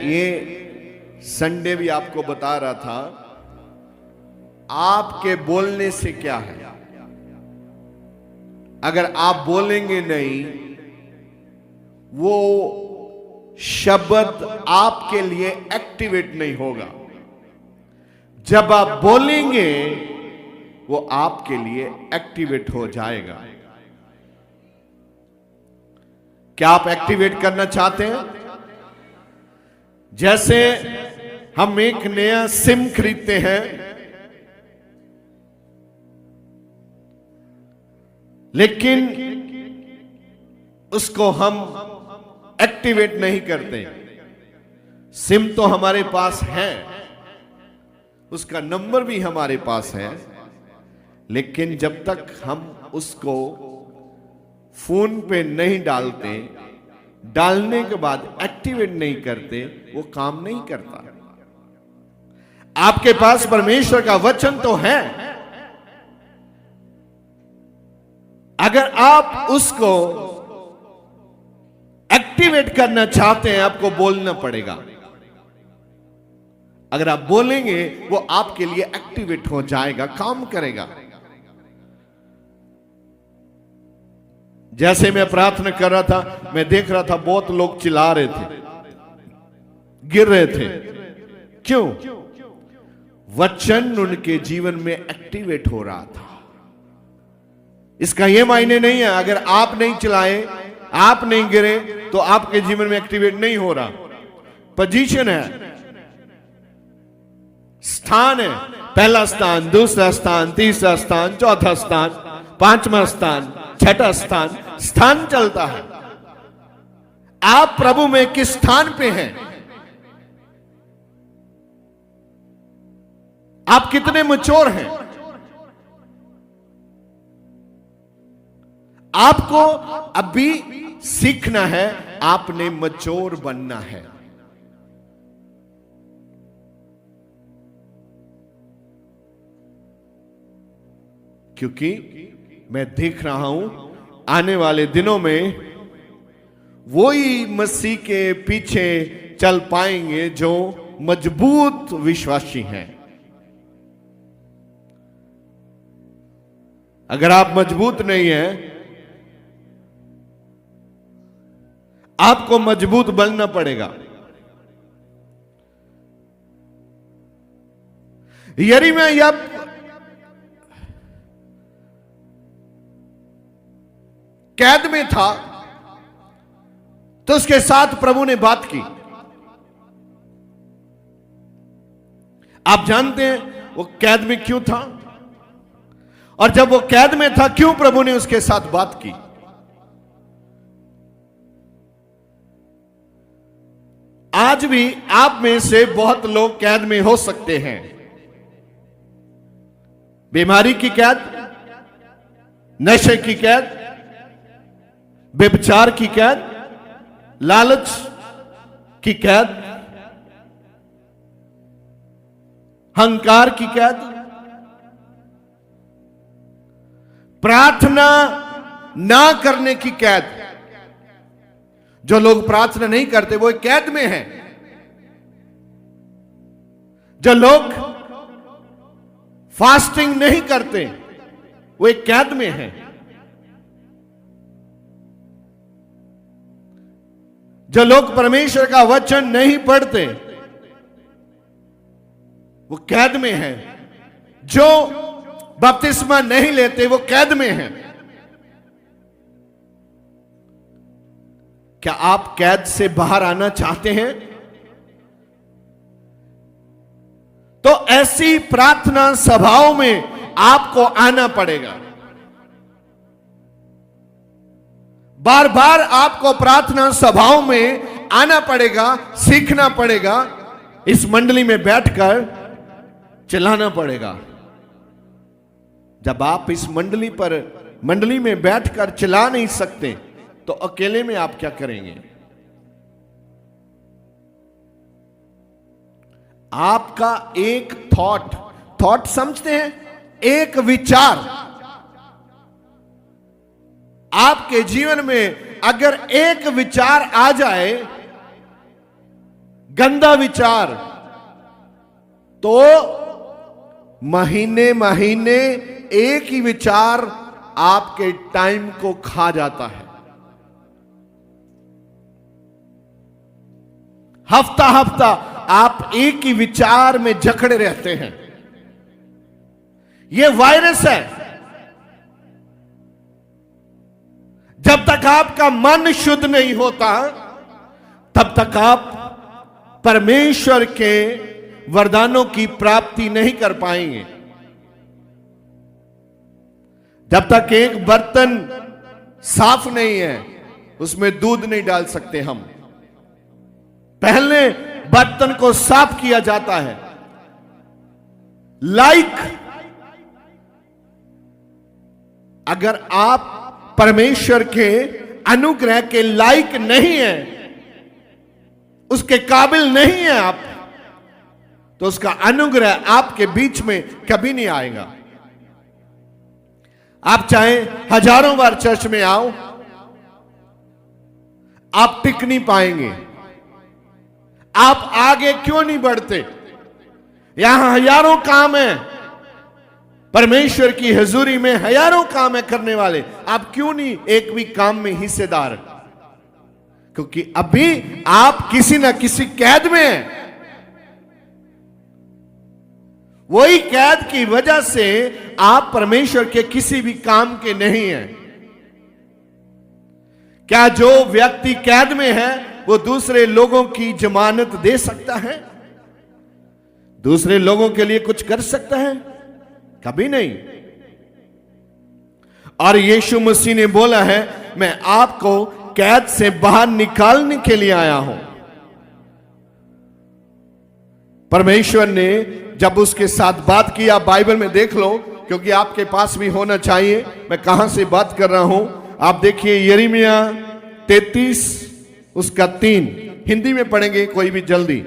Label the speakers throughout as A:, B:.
A: ये संडे भी आपको बता रहा था, आपके बोलने से क्या है। अगर आप बोलेंगे नहीं, वो शब्द आपके लिए एक्टिवेट नहीं होगा। जब आप बोलेंगे वो आपके लिए एक्टिवेट हो जाएगा। क्या आप एक्टिवेट करना चाहते हैं? जैसे हम एक नया सिम खरीदते हैं, लेकिन उसको हम एक्टिवेट नहीं करते। सिम तो हमारे पास है, उसका नंबर भी हमारे पास है, लेकिन जब तक हम उसको फोन पे नहीं डालते, डालने के बाद एक्टिवेट नहीं करते, वो काम नहीं करता। आपके पास परमेश्वर का वचन तो है, अगर आप उसको एक्टिवेट करना चाहते हैं, आपको बोलना पड़ेगा। अगर आप बोलेंगे, वो आपके लिए एक्टिवेट हो जाएगा, काम करेगा। जैसे मैं प्रार्थना कर रहा था, मैं देख रहा था बहुत लोग चिल्ला रहे थे, गिर रहे थे। क्यों? वचन उनके जीवन में एक्टिवेट हो रहा था। इसका यह मायने नहीं है अगर आप नहीं चिल्लाए, आप नहीं गिरे, तो आपके जीवन में एक्टिवेट नहीं हो रहा। पोजीशन है, स्थान है, पहला स्थान, दूसरा स्थान, तीसरा स्थान, चौथा स्थान, पांचवा स्थान, छठा स्थान, स्थान चलता है। आप प्रभु में किस स्थान पे हैं? आप कितने मैच्योर हैं? आपको अभी सीखना है, आपने मैच्योर बनना है। क्योंकि मैं देख रहा हूं आने वाले दिनों में वही मसीह के पीछे चल पाएंगे जो मजबूत विश्वासी हैं। अगर आप मजबूत नहीं हैं, आपको मजबूत बनना पड़ेगा। यिर्मयाह जब कैद में था, तो उसके साथ प्रभु ने बात की। आप जानते हैं वो कैद में क्यों था, और जब वो कैद में था, क्यों प्रभु ने उसके साथ बात की? आज भी आप में से बहुत लोग कैद में हो सकते हैं। बीमारी की कैद, नशे की कैद, व्यभिचार की कैद, लालच की कैद, हंकार की कैद, प्रार्थना ना करने की कैद। जो लोग प्रार्थना नहीं करते वो कैद में हैं। जो लोग फास्टिंग नहीं करते वो एक कैद में हैं। जो लोग परमेश्वर का वचन नहीं पढ़ते वो कैद में हैं। जो बपतिस्मा नहीं लेते वो कैद में हैं। क्या आप कैद से बाहर आना चाहते हैं? तो ऐसी प्रार्थना सभाओं में आपको आना पड़ेगा। बार बार आपको प्रार्थना सभाओं में आना पड़ेगा, सीखना पड़ेगा। इस मंडली में बैठकर चिल्लाना पड़ेगा। जब आप इस मंडली में बैठकर चिल्ला नहीं सकते, तो अकेले में आप क्या करेंगे? आपका एक थॉट समझते हैं, एक विचार आपके जीवन में अगर एक विचार आ जाए, गंदा विचार, तो महीने महीने एक ही विचार आपके टाइम को खा जाता है। हफ्ता हफ्ता आप एक ही विचार में जकड़े रहते हैं। यह वायरस है। जब तक आपका मन शुद्ध नहीं होता, तब तक आप परमेश्वर के वरदानों की प्राप्ति नहीं कर पाएंगे। जब तक एक बर्तन साफ नहीं है, उसमें दूध नहीं डाल सकते हम। पहले बर्तन को साफ किया जाता है। अगर आप परमेश्वर के अनुग्रह के लायक नहीं है, उसके काबिल नहीं है आप, तो उसका अनुग्रह आपके बीच में कभी नहीं आएगा। आप चाहे हजारों बार चर्च में आओ, आप टिक नहीं पाएंगे। आप आगे क्यों नहीं बढ़ते? यहां हजारों काम है, परमेश्वर की हजूरी में हजारों काम है करने वाले, आप क्यों नहीं एक भी काम में हिस्सेदार? क्योंकि अभी आप किसी ना किसी कैद में हैं। वही कैद की वजह से आप परमेश्वर के किसी भी काम के नहीं हैं। क्या जो व्यक्ति कैद में है वो दूसरे लोगों की जमानत दे सकता है? दूसरे लोगों के लिए कुछ कर सकता है? कभी नहीं। और यीशु मसीह ने बोला है, मैं आपको कैद से बाहर निकालने के लिए आया हूं। परमेश्वर ने जब उसके साथ बात किया, बाइबल में देख लो, क्योंकि आपके पास भी होना चाहिए। मैं कहां से बात कर रहा हूं, आप देखिए यिर्मयाह 33 उसका 3, हिंदी में पढ़ेंगे कोई भी जल्दी।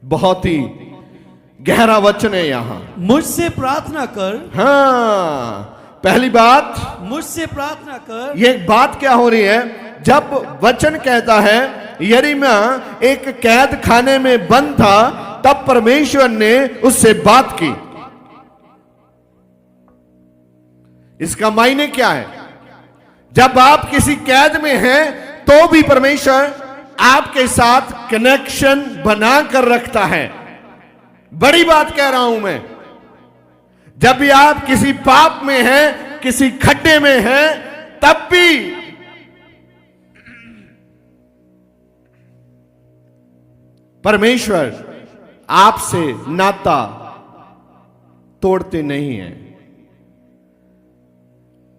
A: बहुत ही गहरा वचन है यहां।
B: मुझसे प्रार्थना कर।
A: हाँ, पहली बात,
B: मुझसे प्रार्थना कर।
A: ये बात क्या हो रही है? जब वचन कहता है यिर्मयाह एक कैद खाने में बंद था, तब परमेश्वर ने उससे बात की। इसका मायने क्या है? जब आप किसी कैद में हैं, तो भी परमेश्वर आपके साथ कनेक्शन बनाकर रखता है। बड़ी बात कह रहा हूं मैं। जब भी आप किसी पाप में हैं, किसी खड्डे में हैं, तब भी परमेश्वर आपसे नाता तोड़ते नहीं हैं।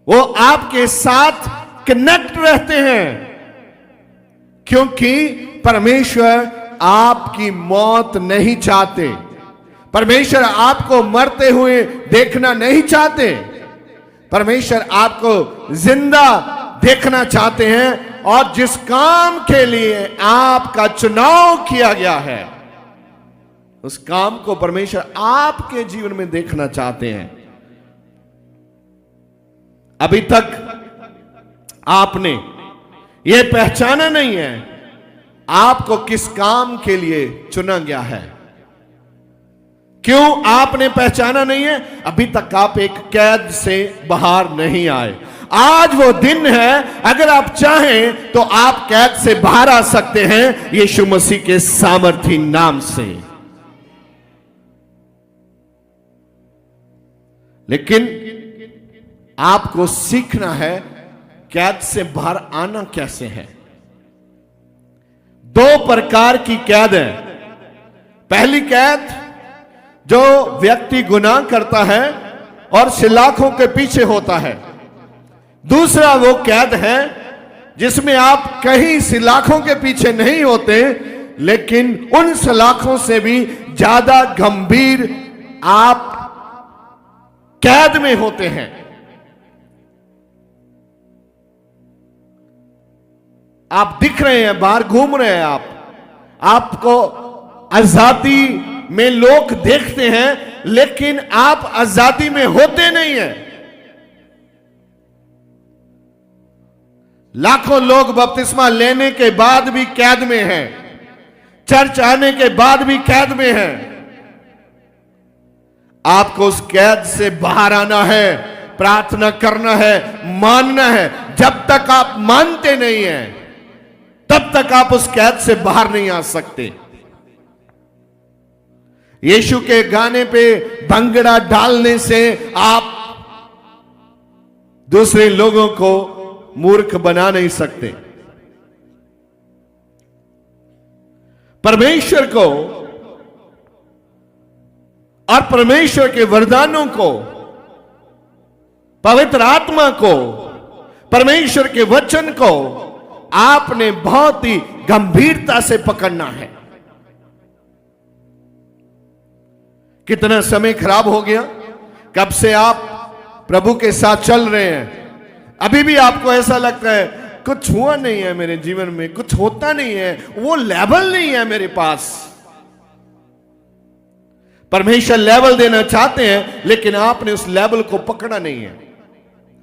A: वो आपके साथ कनेक्ट रहते हैं, क्योंकि परमेश्वर आपकी मौत नहीं चाहते। परमेश्वर आपको मरते हुए देखना नहीं चाहते। परमेश्वर आपको जिंदा देखना चाहते हैं। और जिस काम के लिए आपका चुनाव किया गया है, उस काम को परमेश्वर आपके जीवन में देखना चाहते हैं। अभी तक आपने यह पहचाना नहीं है आपको किस काम के लिए चुना गया है। क्यों आपने पहचाना नहीं है? अभी तक आप एक कैद से बाहर नहीं आए। आज वो दिन है, अगर आप चाहें तो आप कैद से बाहर आ सकते हैं यीशु मसीह के सामर्थी नाम से। लेकिन आपको सीखना है कैद से बाहर आना कैसे है। 2 प्रकार की कैद है। पहली कैद, जो व्यक्ति गुनाह करता है और सलाखों के पीछे होता है। दूसरा वो कैद है जिसमें आप कहीं सलाखों के पीछे नहीं होते, लेकिन उन सलाखों से भी ज्यादा गंभीर आप कैद में होते हैं। आप दिख रहे हैं, बाहर घूम रहे हैं, आपको आजादी में लोग देखते हैं, लेकिन आप आजादी में होते नहीं हैं। लाखों लोग बपतिस्मा लेने के बाद भी कैद में हैं, चर्च आने के बाद भी कैद में हैं। आपको उस कैद से बाहर आना है, प्रार्थना करना है, मानना है। जब तक आप मानते नहीं हैं तब तक आप उस कैद से बाहर नहीं आ सकते। यीशु के गाने पे भंगड़ा डालने से आप दूसरे लोगों को मूर्ख बना नहीं सकते। परमेश्वर को और परमेश्वर के वरदानों को, पवित्र आत्मा को, परमेश्वर के वचन को आपने बहुत ही गंभीरता से पकड़ना है। कितना समय खराब हो गया, कब से आप प्रभु के साथ चल रहे हैं, अभी भी आपको ऐसा लगता है कुछ हुआ नहीं है मेरे जीवन में, कुछ होता नहीं है, वो लेवल नहीं है मेरे पास। परमेश्वर लेवल देना चाहते हैं लेकिन आपने उस लेवल को पकड़ा नहीं है।